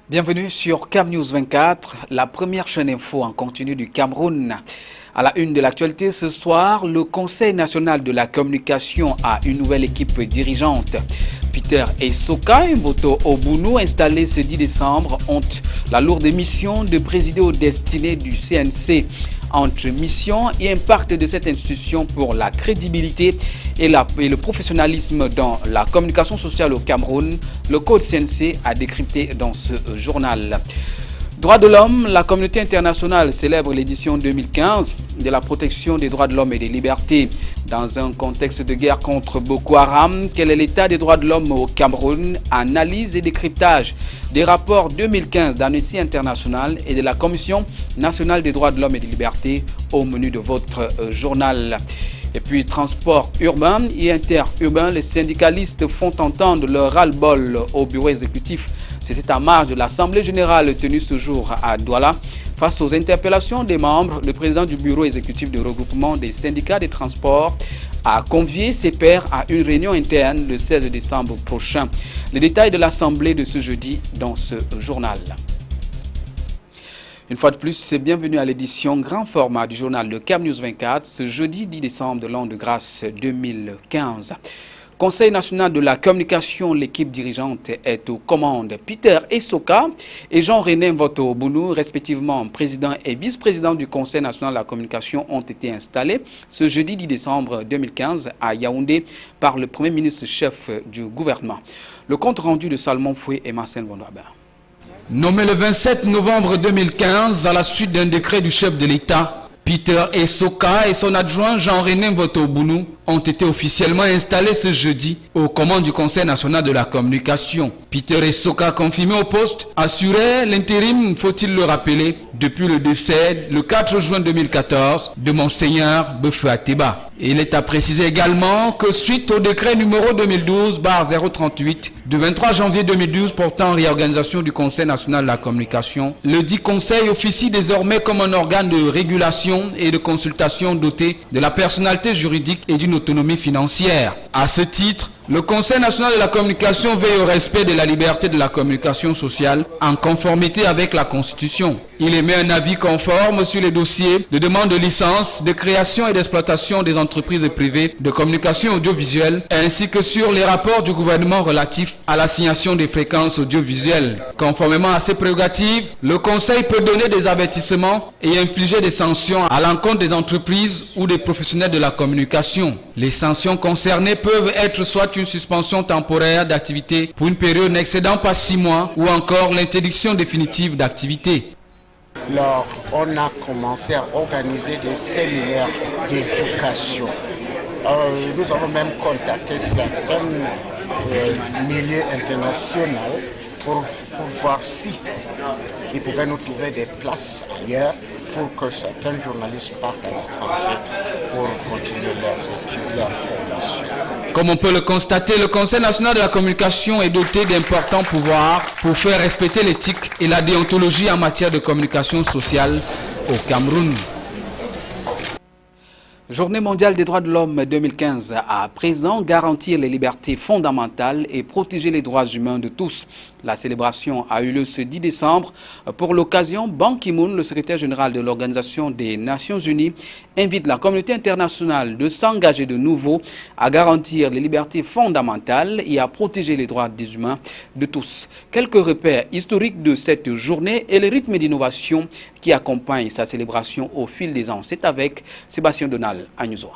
Bienvenue sur Cam News 24, la première chaîne info en continu du Cameroun. À la une de l'actualité ce soir, le Conseil national de la communication a une nouvelle équipe dirigeante. Peter Esoka et Mboto Obunu, installés ce 10 décembre, ont la lourde mission de présider aux destinées du CNC. Entre mission et impact de cette institution pour la crédibilité et le professionnalisme dans la communication sociale au Cameroun, le code CNC a décrypté dans ce journal. Droits de l'homme, la communauté internationale célèbre l'édition 2015 de la protection des droits de l'homme et des libertés. Dans un contexte de guerre contre Boko Haram, quel est l'état des droits de l'homme au Cameroun? Analyse et décryptage des rapports 2015 d'Amnesty International et de la Commission nationale des droits de l'homme et des libertés au menu de votre journal. Et puis, transport urbain et interurbain, les syndicalistes font entendre leur ras-le-bol au bureau exécutif. C'était en marge de l'Assemblée générale tenue ce jour à Douala. Face aux interpellations des membres, le président du bureau exécutif de regroupement des syndicats des transports a convié ses pairs à une réunion interne le 16 décembre prochain. Les détails de l'Assemblée de ce jeudi dans ce journal. Une fois de plus, bienvenue à l'édition grand format du journal de Cam News 24, ce jeudi 10 décembre de l'an de grâce 2015. Conseil national de la communication, l'équipe dirigeante est aux commandes. Peter Esoka et Jean-René Mboto Obunu, respectivement président et vice-président du Conseil national de la communication, ont été installés ce jeudi 10 décembre 2015 à Yaoundé par le Premier ministre chef du gouvernement. Le compte rendu de Salmon Foué et Marcel Bondouaba. Nommé le 27 novembre 2015 à la suite d'un décret du chef de l'État, Peter Esoka et son adjoint Jean-René Mboto Obunu ont été officiellement installés ce jeudi aux commandes du Conseil national de la communication. Peter Esoka, confirmé au poste, assurait l'intérim, faut-il le rappeler, depuis le décès, le 4 juin 2014, de Monseigneur Befeu Ateba. Il est à préciser également que suite au décret numéro 2012/038 du 23 janvier 2012 portant réorganisation du Conseil national de la communication, le dit Conseil officie désormais comme un organe de régulation et de consultation doté de la personnalité juridique et d'une autonomie financière. À ce titre, le Conseil national de la communication veille au respect de la liberté de la communication sociale en conformité avec la Constitution. Il émet un avis conforme sur les dossiers de demande de licence, de création et d'exploitation des entreprises privées de communication audiovisuelle, ainsi que sur les rapports du gouvernement relatifs à l'assignation des fréquences audiovisuelles. Conformément à ces prérogatives, le Conseil peut donner des avertissements et infliger des sanctions à l'encontre des entreprises ou des professionnels de la communication. Les sanctions concernées peuvent être soit une suspension temporaire d'activité pour une période n'excédant pas 6 mois ou encore l'interdiction définitive d'activité. Alors, on a commencé à organiser des séminaires d'éducation. Nous avons même contacté certains milieux internationaux pour voir si ils pouvaient nous trouver des places ailleurs pour que certains journalistes partent à l'étranger pour continuer leurs études, leur formation. Comme on peut le constater, le Conseil national de la communication est doté d'importants pouvoirs pour faire respecter l'éthique et la déontologie en matière de communication sociale au Cameroun. Journée mondiale des droits de l'homme 2015. À présent, garantir les libertés fondamentales et protéger les droits humains de tous. La célébration a eu lieu ce 10 décembre. Pour l'occasion, Ban Ki-moon, le secrétaire général de l'Organisation des Nations Unies, invite la communauté internationale de s'engager de nouveau à garantir les libertés fondamentales et à protéger les droits des humains de tous. Quelques repères historiques de cette journée et le rythme d'innovation qui accompagne sa célébration au fil des ans. C'est avec Sébastien Donald Agnusoa.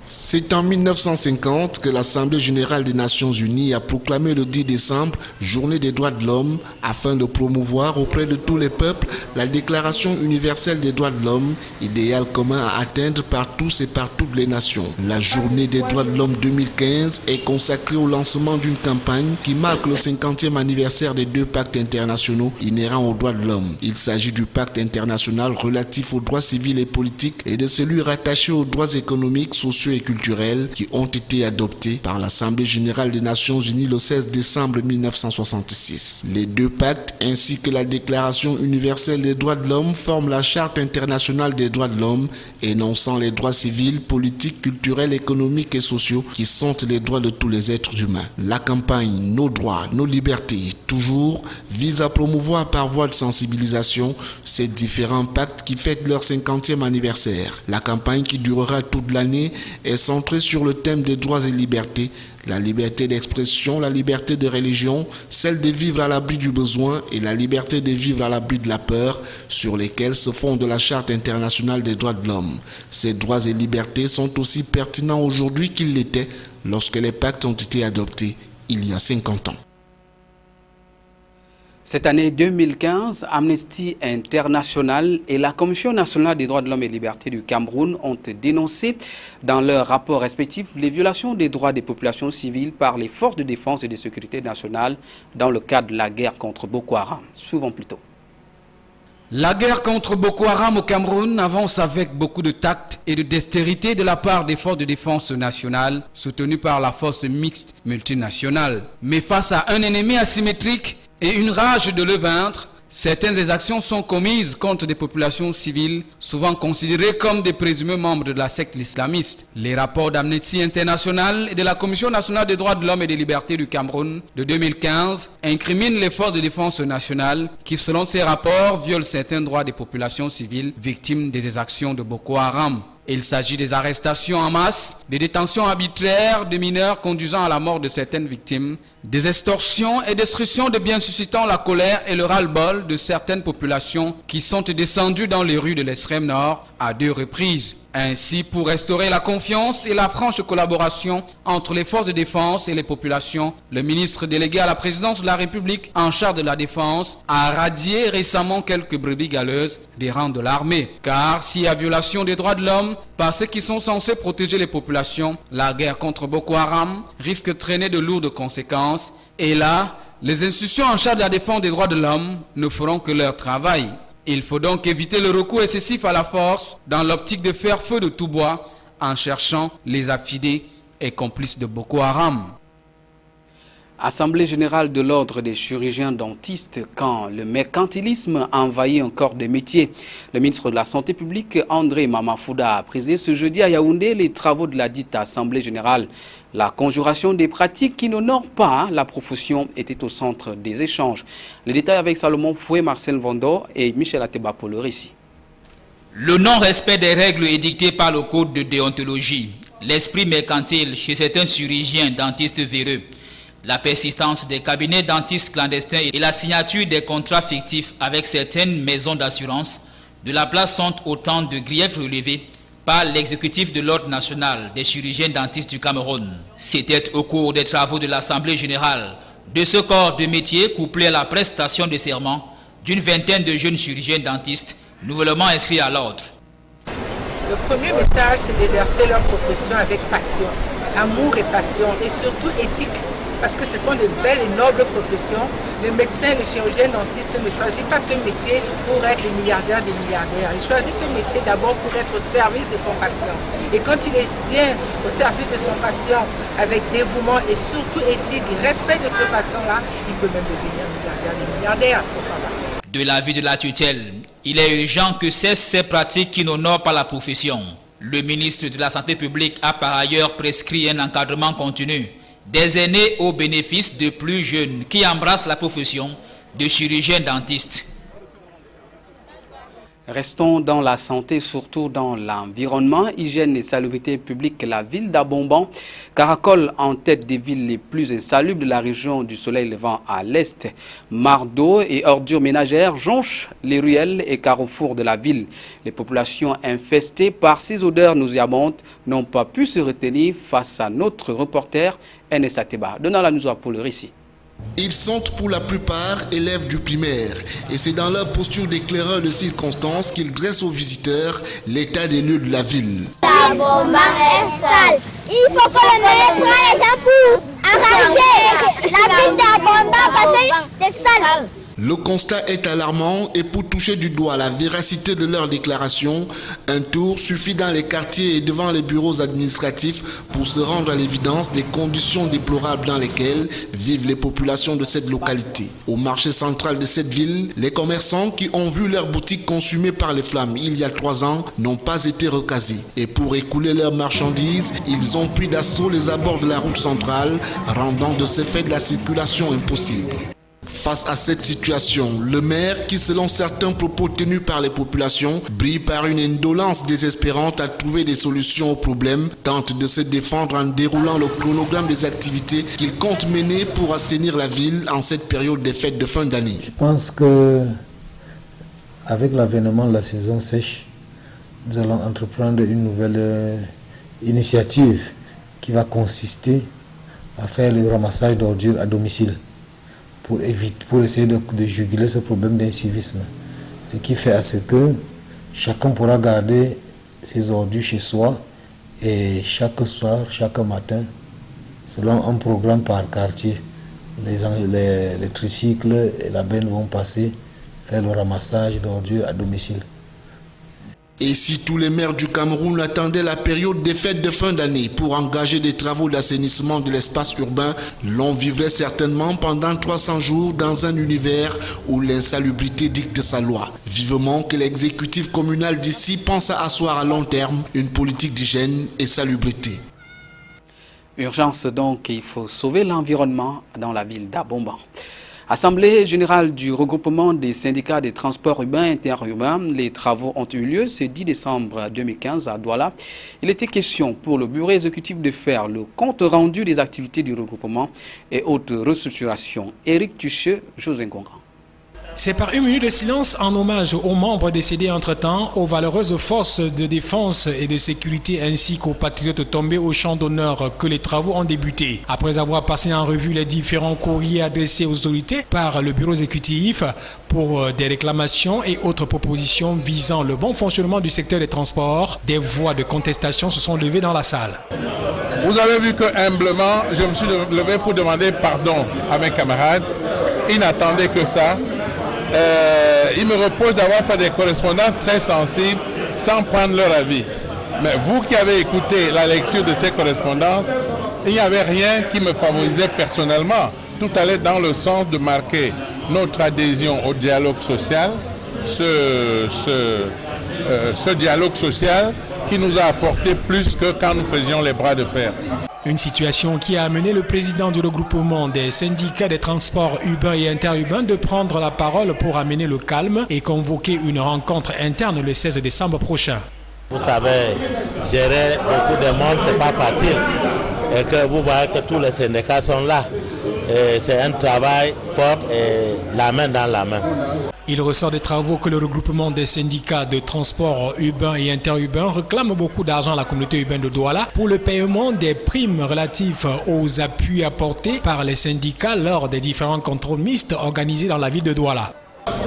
C'est en 1950 que l'Assemblée générale des Nations unies a proclamé le 10 décembre Journée des droits de l'homme afin de promouvoir auprès de tous les peuples la Déclaration universelle des droits de l'homme, idéal commun à atteindre par tous et par toutes les nations. La Journée des droits de l'homme 2015 est consacrée au lancement d'une campagne qui marque le 50e anniversaire des 2 pactes internationaux inhérents aux droits de l'homme. Il s'agit du pacte international relatif aux droits civils et politiques et de celui rattaché aux droits économiques, sociaux sociaux et culturels qui ont été adoptés par l'Assemblée générale des Nations unies le 16 décembre 1966. Les deux pactes ainsi que la Déclaration universelle des droits de l'homme forment la Charte internationale des droits de l'homme, énonçant les droits civils, politiques, culturels, économiques et sociaux qui sont les droits de tous les êtres humains. La campagne Nos droits, nos libertés, toujours, vise à promouvoir par voie de sensibilisation ces différents pactes qui fêtent leur 50e anniversaire. La campagne qui durera toute l'année est centrée sur le thème des droits et libertés, la liberté d'expression, la liberté de religion, celle de vivre à l'abri du besoin et la liberté de vivre à l'abri de la peur, sur lesquelles se fonde la Charte internationale des droits de l'homme. Ces droits et libertés sont aussi pertinents aujourd'hui qu'ils l'étaient lorsque les pactes ont été adoptés il y a 50 ans. Cette année 2015, Amnesty International et la Commission nationale des droits de l'homme et libertés du Cameroun ont dénoncé dans leurs rapports respectifs les violations des droits des populations civiles par les forces de défense et de sécurité nationale dans le cadre de la guerre contre Boko Haram. Suivons plutôt. La guerre contre Boko Haram au Cameroun avance avec beaucoup de tact et de dextérité de la part des forces de défense nationales, soutenues par la force mixte multinationale. Mais face à un ennemi asymétrique et une rage de le vaincre, certaines exactions sont commises contre des populations civiles, souvent considérées comme des présumés membres de la secte islamiste. Les rapports d'Amnesty International et de la Commission nationale des droits de l'homme et des libertés du Cameroun de 2015 incriminent les forces de défense nationale qui, selon ces rapports, violent certains droits des populations civiles victimes des exactions de Boko Haram. Il s'agit des arrestations en masse, des détentions arbitraires de mineurs conduisant à la mort de certaines victimes, des extorsions et destructions de biens suscitant la colère et le ras-le-bol de certaines populations qui sont descendues dans les rues de l'extrême nord à 2 reprises. Ainsi, pour restaurer la confiance et la franche collaboration entre les forces de défense et les populations, le ministre délégué à la présidence de la République en charge de la défense a radié récemment quelques brebis galeuses des rangs de l'armée. Car s'il y a violation des droits de l'homme par ceux qui sont censés protéger les populations, la guerre contre Boko Haram risque de traîner de lourdes conséquences. Et là, les institutions en charge de la défense des droits de l'homme ne feront que leur travail. Il faut donc éviter le recours excessif à la force dans l'optique de faire feu de tout bois en cherchant les affidés et complices de Boko Haram. Assemblée générale de l'ordre des chirurgiens dentistes quand le mercantilisme envahit un corps de métier. Le ministre de la Santé publique, André Mamafouda, a présidé ce jeudi à Yaoundé les travaux de la dite Assemblée générale. La conjuration des pratiques qui n'honorent pas la profession était au centre des échanges. Les détails avec Salomon Foué, Marcel Vando et Michel Ateba pour le récit. Le non-respect des règles édictées par le code de déontologie, l'esprit mercantile chez certains chirurgiens dentistes véreux, la persistance des cabinets dentistes clandestins et la signature des contrats fictifs avec certaines maisons d'assurance de la place sont autant de griefs relevés par l'exécutif de l'Ordre national des chirurgiens dentistes du Cameroun. C'était au cours des travaux de l'Assemblée générale de ce corps de métier couplé à la prestation de serment d'une vingtaine de jeunes chirurgiens dentistes nouvellement inscrits à l'ordre. Le premier message, c'est d'exercer leur profession avec passion, amour et passion et surtout éthique. Parce que ce sont de belles et nobles professions. Le médecin, le chirurgien dentiste ne choisit pas ce métier pour être le milliardaire des milliardaires. Il choisit ce métier d'abord pour être au service de son patient. Et quand il est bien au service de son patient, avec dévouement et surtout éthique et respect de ce patient-là, il peut même devenir milliardaire des milliardaires. De l'avis de la tutelle, il est urgent que cessent ces pratiques qui n'honorent pas la profession. Le ministre de la Santé publique a par ailleurs prescrit un encadrement continu des aînés au bénéfice de plus jeunes qui embrassent la profession de chirurgien dentiste. Restons dans la santé, surtout dans l'environnement, hygiène et salubrité publique. La ville d'Abomban caracole en tête des villes les plus insalubres de la région du soleil levant à l'est. Mares d'eau et ordures ménagères jonchent les ruelles et carrefours de la ville. Les populations infestées par ces odeurs nauséabondes n'ont pas pu se retenir face à notre reporter Enes Ateba. Donnant la nous pour le récit. Ils sont pour la plupart élèves du primaire et c'est dans leur posture d'éclaireur de circonstances qu'ils dressent aux visiteurs l'état des lieux de la ville. Abomban est sale. Il faut que le maire prenne les gens pour arranger la ville d'Abomban parce que c'est sale. Le constat est alarmant et pour toucher du doigt la véracité de leurs déclarations, un tour suffit dans les quartiers et devant les bureaux administratifs pour se rendre à l'évidence des conditions déplorables dans lesquelles vivent les populations de cette localité. Au marché central de cette ville, les commerçants qui ont vu leurs boutiques consumées par les flammes il y a 3 ans n'ont pas été recasés. Et pour écouler leurs marchandises, ils ont pris d'assaut les abords de la route centrale, rendant de ce fait de la circulation impossible. Face à cette situation, le maire, qui selon certains propos tenus par les populations, brille par une indolence désespérante à trouver des solutions aux problèmes, tente de se défendre en déroulant le chronogramme des activités qu'il compte mener pour assainir la ville en cette période des fêtes de fin d'année. Je pense que avec l'avènement de la saison sèche, nous allons entreprendre une nouvelle initiative qui va consister à faire le ramassage d'ordures à domicile pour essayer de juguler ce problème d'incivisme. Ce qui fait à ce que chacun pourra garder ses ordures chez soi et chaque soir, chaque matin, selon un programme par quartier, les tricycles et la benne vont passer faire le ramassage d'ordures à domicile. Et si tous les maires du Cameroun attendaient la période des fêtes de fin d'année pour engager des travaux d'assainissement de l'espace urbain, l'on vivrait certainement pendant 300 jours dans un univers où l'insalubrité dicte sa loi. Vivement que l'exécutif communal d'ici pense à asseoir à long terme une politique d'hygiène et salubrité. Urgence donc, il faut sauver l'environnement dans la ville d'Abomban. Assemblée générale du regroupement des syndicats des transports urbains et interurbains, les travaux ont eu lieu ce 10 décembre 2015 à Douala. Il était question pour le bureau exécutif de faire le compte rendu des activités du regroupement et autres restructurations. Éric Tuché, José Ngonga. C'est par une minute de silence en hommage aux membres décédés entre-temps, aux valeureuses forces de défense et de sécurité ainsi qu'aux patriotes tombés au champ d'honneur que les travaux ont débuté. Après avoir passé en revue les différents courriers adressés aux autorités par le bureau exécutif pour des réclamations et autres propositions visant le bon fonctionnement du secteur des transports, des voix de contestation se sont levées dans la salle. Vous avez vu que humblement, je me suis levé pour demander pardon à mes camarades. Ils n'attendaient que ça. Il me repose d'avoir fait des correspondances très sensibles sans prendre leur avis. Mais vous qui avez écouté la lecture de ces correspondances, il n'y avait rien qui me favorisait personnellement. Tout allait dans le sens de marquer notre adhésion au dialogue social, ce dialogue social qui nous a apporté plus que quand nous faisions les bras de fer. Une situation qui a amené le président du regroupement des syndicats des transports urbains et interurbains de prendre la parole pour amener le calme et convoquer une rencontre interne le 16 décembre prochain. Vous savez, gérer beaucoup de monde, c'est pas facile. Et que vous voyez que tous les syndicats sont là. C'est un travail fort et la main dans la main. Il ressort des travaux que le regroupement des syndicats de transport urbain et interurbain réclame beaucoup d'argent à la communauté urbaine de Douala pour le paiement des primes relatives aux appuis apportés par les syndicats lors des différents contrôles mixtes organisés dans la ville de Douala.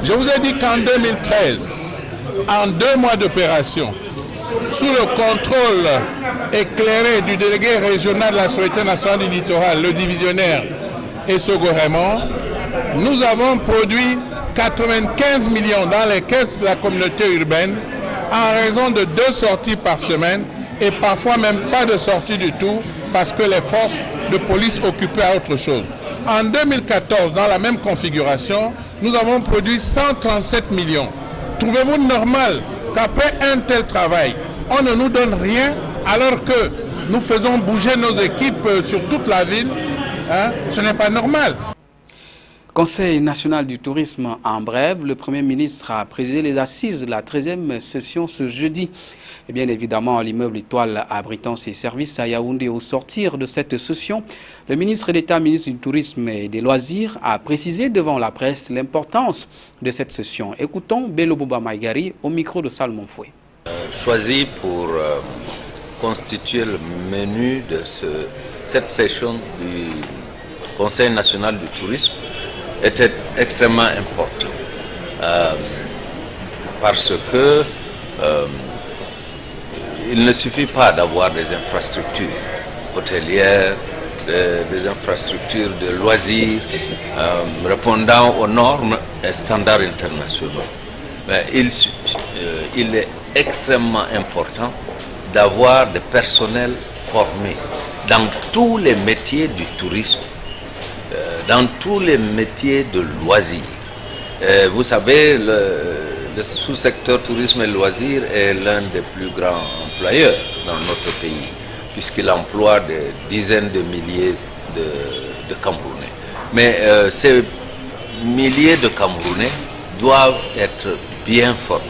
Je vous ai dit qu'en 2013, en 2 mois d'opération, sous le contrôle éclairé du délégué régional de la Société nationale du littoral, le divisionnaire Essogo Raymond, nous avons produit 95 millions dans les caisses de la communauté urbaine en raison de 2 sorties par semaine et parfois même pas de sortie du tout parce que les forces de police occupaient à autre chose. En 2014, dans la même configuration, nous avons produit 137 millions. Trouvez-vous normal qu'après un tel travail, on ne nous donne rien alors que nous faisons bouger nos équipes sur toute la ville? Ce n'est pas normal. Conseil national du tourisme en brève, le Premier ministre a présidé les assises de la 13e session ce jeudi. Et bien évidemment, l'immeuble Étoile abritant ses services à Yaoundé. Au sortir de cette session, le ministre d'État, ministre du Tourisme et des Loisirs, a précisé devant la presse l'importance de cette session. Écoutons Bello Bouba Maïgari au micro de Salmon Foué. Choisi pour constituer le menu de cette session du Conseil national du tourisme était extrêmement important parce que il ne suffit pas d'avoir des infrastructures hôtelières, des infrastructures de loisirs répondant aux normes standards internationaux. Mais il est extrêmement important d'avoir des personnels formés dans tous les métiers du tourisme, dans tous les métiers de loisirs. Vous savez, le sous-secteur tourisme et loisirs est l'un des plus grands employeurs dans notre pays, puisqu'il emploie des dizaines de milliers de Camerounais. Mais ces milliers de Camerounais doivent être bien formés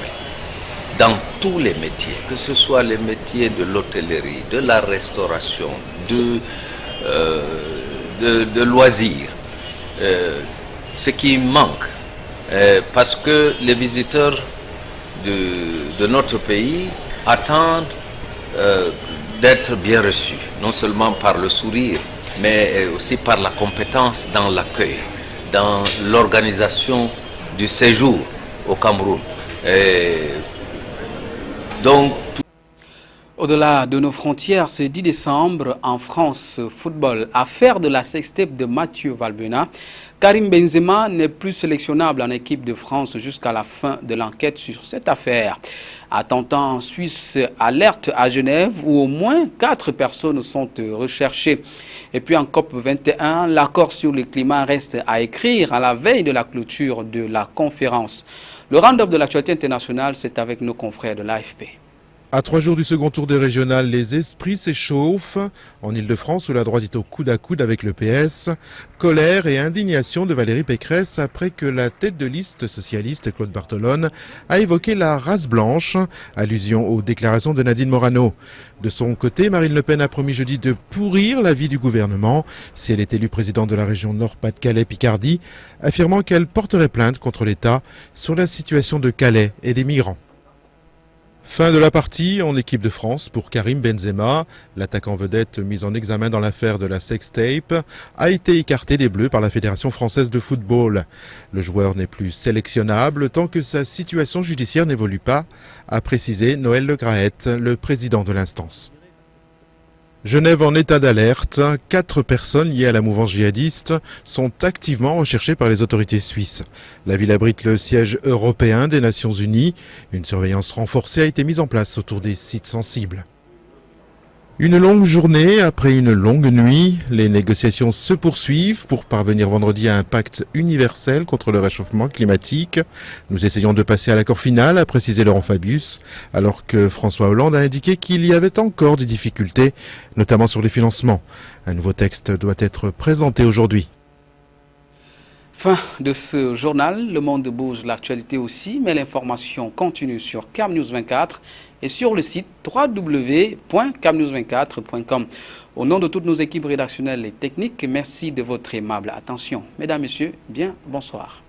dans tous les métiers, que ce soit les métiers de l'hôtellerie, de la restauration, de loisirs. Ce qui manque, parce que les visiteurs de notre pays attendent d'être bien reçus, non seulement par le sourire, mais aussi par la compétence dans l'accueil, dans l'organisation du séjour au Cameroun. Donc, au-delà de nos frontières, ce 10 décembre, en France, football, affaire de la sextape de Mathieu Valbuena, Karim Benzema n'est plus sélectionnable en équipe de France jusqu'à la fin de l'enquête sur cette affaire. Attentat en Suisse, alerte à Genève où au moins 4 personnes sont recherchées. Et puis en COP21, l'accord sur le climat reste à écrire à la veille de la clôture de la conférence. Le round-up de l'actualité internationale, c'est avec nos confrères de l'AFP. À 3 jours du second tour des régionales, les esprits s'échauffent. En Ile-de-France, où la droite est au coude à coude avec le PS, colère et indignation de Valérie Pécresse après que la tête de liste socialiste, Claude Barthelone, a évoqué la race blanche, allusion aux déclarations de Nadine Morano. De son côté, Marine Le Pen a promis jeudi de pourrir la vie du gouvernement si elle est élue présidente de la région Nord-Pas-de-Calais-Picardie, affirmant qu'elle porterait plainte contre l'État sur la situation de Calais et des migrants. Fin de la partie en équipe de France pour Karim Benzema. L'attaquant vedette mis en examen dans l'affaire de la sextape a été écarté des Bleus par la Fédération française de football. Le joueur n'est plus sélectionnable tant que sa situation judiciaire n'évolue pas, a précisé Noël Le Graët, le président de l'instance. Genève en état d'alerte. 4 personnes liées à la mouvance djihadiste sont activement recherchées par les autorités suisses. La ville abrite le siège européen des Nations Unies. Une surveillance renforcée a été mise en place autour des sites sensibles. Une longue journée après une longue nuit, les négociations se poursuivent pour parvenir vendredi à un pacte universel contre le réchauffement climatique. Nous essayons de passer à l'accord final, a précisé Laurent Fabius, alors que François Hollande a indiqué qu'il y avait encore des difficultés, notamment sur les financements. Un nouveau texte doit être présenté aujourd'hui. Fin de ce journal, le monde bouge, l'actualité aussi, mais l'information continue sur CamNews24 et sur le site www.camnews24.com. Au nom de toutes nos équipes rédactionnelles et techniques, merci de votre aimable attention. Mesdames, Messieurs, bien bonsoir.